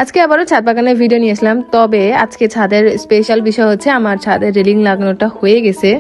আজকে আবারও ছাদ বাগানের ভিডিও নিয়ে আসলাম। তবে আজকে ছাদের স্পেশাল বিষয় হচ্ছে আমার ছাদের রেলিং লাগানোটা হয়ে গেছে।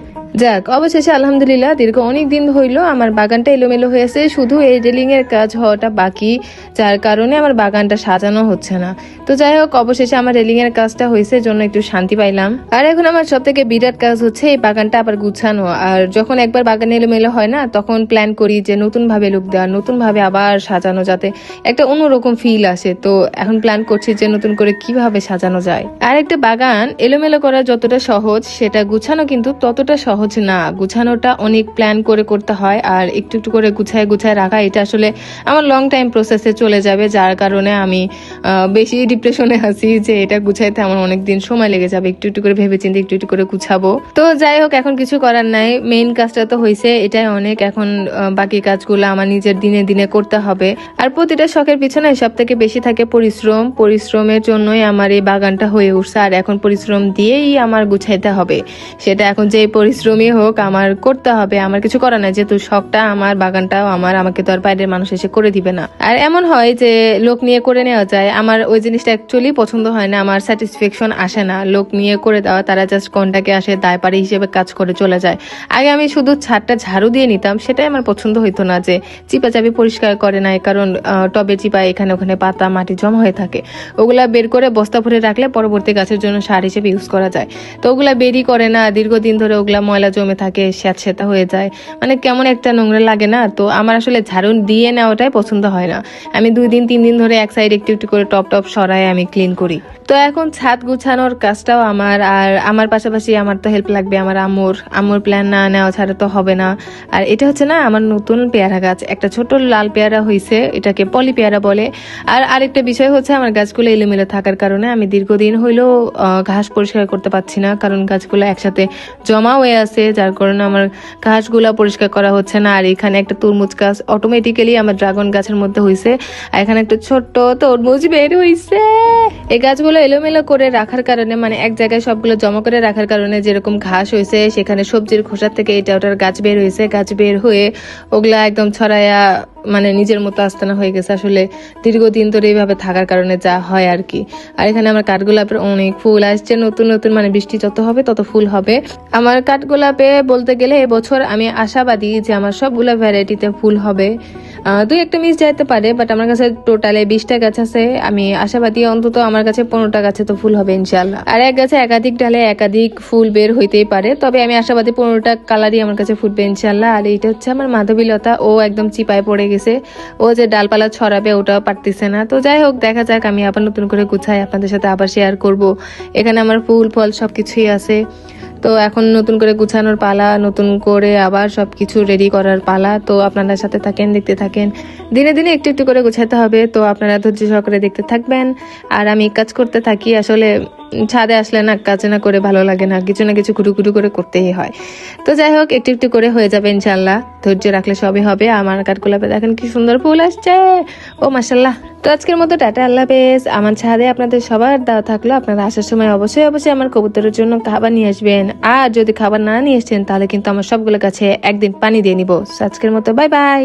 যাক, অবশেষে আলহামদুলিল্লাহ দীর্ঘ অনেক দিন হইলো আমার বাগানটা এলোমেলো হয়েছে, শুধু এই রেলিং এর কাজ হওয়াটা বাকি, যার কারণে আমার বাগানটা সাজানো হচ্ছে না। তো যাই হোক, অবশেষে আমার রেলিং এর কাজটা হয়েছে, জন্য একটু শান্তি পাইলাম। আর এখন আমার সব থেকে বিরাট কাজ হচ্ছে এই বাগানটা আবার গুছানো। আর যখন একবার বাগান এলোমেলো হয় না, তখন প্ল্যান করি যে নতুন ভাবে লুক দেওয়া, নতুন ভাবে আবার সাজানো, যাতে একটা অন্যরকম ফিল আসে। তো এখন প্ল্যান করছি যে নতুন করে কিভাবে সাজানো যায়। আর একটা বাগান এলোমেলো করা যতটা সহজ, সেটা গুছানো কিন্তু ততটা সহজ না। গুছানোটা অনেক প্ল্যান করে করতে হয়, আর একটু একটু করে গুছায় গুছায় রাখা, এটা আসলে আমার লং টাইম প্রসেসে চলে যাবে, যার কারণে আমি বেশি ডিপ্রেশনে আছি যে এটা গুছাইতে আমার অনেক দিন সময় লেগে যাবে। একটু একটু করে ভেবে চিন্তে একটু একটু করে গুছাবো। তো যাই হোক, এখন কিছু করার নাই, মেইন কাজটা তো হয়েছে, এটাই অনেক। এখন বাকি কাজগুলো আমার নিজের দিনে দিনে করতে হবে। আর প্রতিটা শখের পিছনে সব থেকে বেশি থাকে পরিশ্রম। পরিশ্রমের জন্যই আমার এই বাগানটা হয়ে উঠছে, আর এখন পরিশ্রম দিয়েই আমার গুছাইতে হবে। সেটা এখন যে পরিশ্রমই হোক, আমার করতে হবে, আমার কিছু করার নাই। যেহেতু শখটা আমার, বাগানটাও আমার, আমাকে তো আর বাইরের মানুষ এসে করে দিবে না। আর এমন হয় যে লোক নিয়ে করে নেওয়া যায়, আমার ওই জিনিসটা অ্যাকচুয়ালি পছন্দ হয় না, আমার স্যাটিসফ্যাকশন আসে না লোক নিয়ে করে দেওয়া। তারা জাস্ট কন্টাকে আসে, দায়পারি হিসেবে কাজ করে চলে যায়। আগে আমি শুধু ছাদটা ঝাড়ু দিয়ে নিতাম, সেটাই আমার পছন্দ হইতো না যে চিপা চাপি পরিষ্কার করে নাই, কারণ টবে চিপা এখানে ওখানে পাতা মাটি জমা হয়ে থাকে। ওগুলা বের করে বস্তা ভরে রাখলে পরবর্তী গাছের জন্য সার হিসেবে ইউজ করা যায়। তো ওগুলা বেরই করে না, দীর্ঘদিন ধরে ওগুলা ময়লা জমে থাকে, স্যাঁতস্যাঁতা হয়ে যায়, মানে কেমন একটা নোংরা লাগে না। তো আমার আসলে ঝাড়ু দিয়ে নেওয়াটাই পছন্দ হয় না। আমি 2 দিন 3 দিন ধরে এক সাইড একটু একটু করে টপ টপ সরাই আমি ক্লিন করি। তো এখন ছাদ গুছানোর কাজটাও আমার, আর আমার পাশাপাশি আমার তো হেল্প লাগবে আমার আম্মুর প্ল্যান না নেওয়া ছাড়া তো হবে না। আর এটা হচ্ছে না আমার নতুন পেয়ারা গাছ, একটা ছোট লাল পেয়ারা হয়েছে, এটাকে পলি পেয়ারা বলে। আর আরেকটা বিষয় হচ্ছে আমার গাছগুলো এলোমেলো থাকার কারণে আমি দীর্ঘদিন হইলেও ঘাস পরিষ্কার করতে পারছি না, কারণ গাছগুলো একসাথে জমা হয়ে আছে, যার কারণে আমার ঘাসগুলা পরিষ্কার করা হচ্ছে না। আর এখানে একটা তরমুজ গাছ অটোমেটিক্যালি আমার ড্রাগন গাছের মধ্যে হয়েছে, আর এখানে একটা ছোট্ট তরমুজ বের হয়েছে। এই গাছগুলো এলোমেলো করে রাখার কারণে, মানে এক জায়গায় সবগুলো জমা করে রাখার কারণে যেরকম ঘাস হয়েছে, সেখানে সবজির খোসার থেকে এটা ওটার গাছ বের হয়েছে। গাছ বের হয়ে ওগুলা একদম ছড়ায়া মানে নিজের মতো আস্তানা হয়ে গেছে। আসলে দীর্ঘদিন ধরে এইভাবে থাকার কারণে যা হয় আর কি। আর এখানে আমার কাঠগোলাপের অনেক ফুল আসছে নতুন নতুন, মানে বৃষ্টি যত হবে তত ফুল হবে। আমার কাঠগোলাপে বলতে গেলে এবছর আমি আশাবাদী যে আমার সবগুলো ভ্যারাইটিতে ফুল হবে। 2-1টা মিস যাইতে পারে, বাট আমার কাছে টোটালে 20টা গাছ আছে। আমি আশাবাদী অন্তত আমার কাছে 15টা গাছে তো ফুল হবে ইনশাল্লাহ। আর এক গাছে একাধিক ডালে একাধিক ফুল বের হইতেই পারে, তবে আমি আশাবাদী 15টা কালারই আমার কাছে ফুটবে ইনশাল্লাহ। আর এইটা হচ্ছে আমার মাধবীলতা, ও একদম চিপায় পড়ে গেছে, ও যে ডালপালা ছড়াবে ওটাও পারতেছে না। তো যাই হোক, দেখা যাক, আমি আবার নতুন করে গুছাই আপনাদের সাথে আবার শেয়ার করব। এখানে আমার ফুল ফল সবকিছুই আছে। তো এখন নতুন করে গুছানোর পালা, নতুন করে আবার সবকিছু রেডি করার পালা। তো আপনারা সাথে থাকেন, দেখতে থাকেন, দিনে দিনে একটু একটু করে গুছাতে হবে। তো আপনারা ধৈর্য সহকারে দেখতে থাকবেন, আর আমি কাজ করতে থাকি। আসলে ছাদে আসলে না কাজ না করে ভালো লাগে না, কিছু না কিছু কুটু কুটু করে করতেই হয়। তো যাই হোক, একটু একটু করে হয়ে যাবে ইনশাল্লাহ, ধৈর্য রাখলে সবই হবে। আমার কাঠগোলাপে দেখেন কি সুন্দর ফুল আসছে, ও মাশাল্লাহ। তো আজকের মতো টাটা, আল্লাহ হাফেজ। আমার ছাদে আপনাদের সবার দাওয়া থাকলো, আপনারা আসার সময় অবশ্যই অবশ্যই আমার কবুতরের জন্য খাবার নিয়ে আসবেন। আর যদি খাবার না নিয়ে আসছেন, তাহলে কিন্তু আমার সবগুলো গাছে একদিন পানি দিয়ে নিব। আজকের মতো বাই বাই।